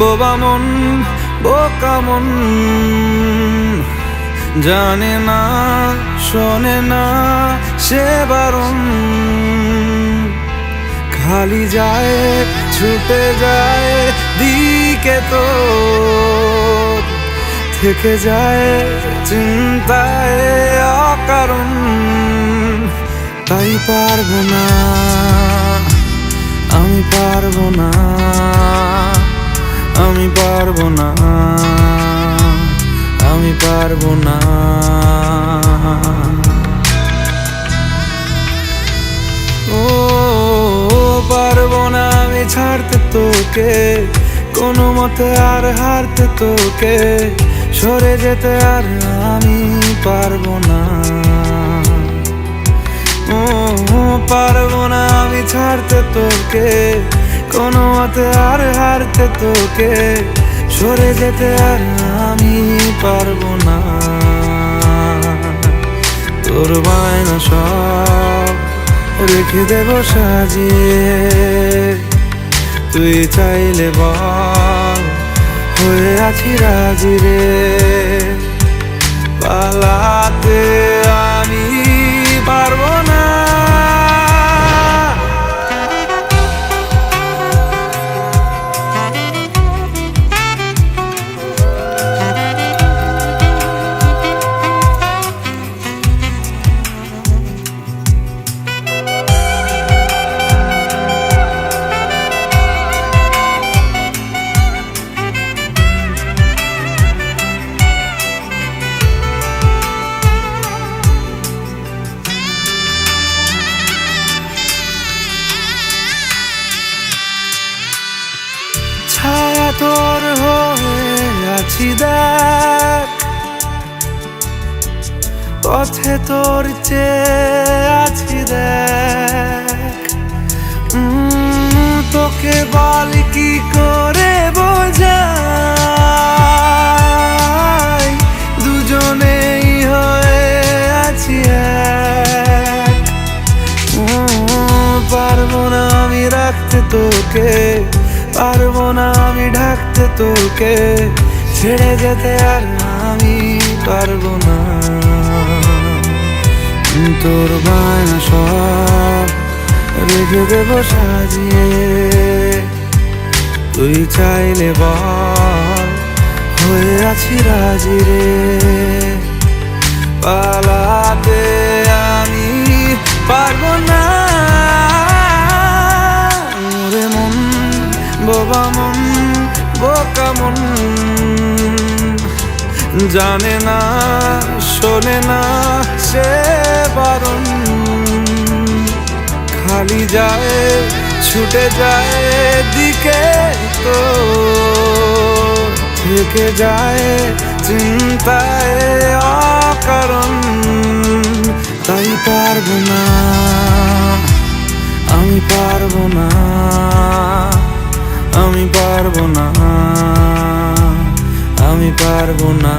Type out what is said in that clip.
বোবা মন বোকা মন, জানে না শোনে না সে বারণ, খালি যায় ছুটে যায় দিকে তো, থেকে যায় চিন্তায় অকারণ। তাই পারবো না, আমি পারবো না, আমি পারবো না, আমি পারবো না। ও পারবো না আমি ছাড়তে তোকে, কোনো মতে আর হারতে তোকে, সরে যেতে আর আমি পারবো না। ও পারবো না আমি ছাড়তে তোকে, কোনো মতে আর হারতে তোকে, সরে যেতে আর আমি পারবো না। তোর বায়না সব রেখে দেব সাজিয়ে, তুই চাইলে বল হয়ে আছি রাজি রে, পালাতে আমি পারবো না। ছায়া তোর হয়ে আছি দেখ, পথে তোর চেয়ে আছি দেখ, তোকে বল কি করে বোঝাই, দুজনেই হয়ে আছি এক। পারবো না আমি রাখতে তোকে, পারবো না আমি ঢাকতে তোকে, ছেড়ে যেতে আর আমি পারবো না। তোর বায়না সব রেখে দেব সাজিয়ে, তুই চাইলে বল হয়ে আছি রাজি রে, পালাতে আমি পারবো না। ওরে মন বোবা মন বোকা মন, জানে না শোনে না সে বারণ, খালি যায় ছুটে যায় দিকে তো, থেকে যায় চিন্তায় অকারণ। তাই পারবো না, আমি পারবো না, আমি পারবো না, আমি পারবো না।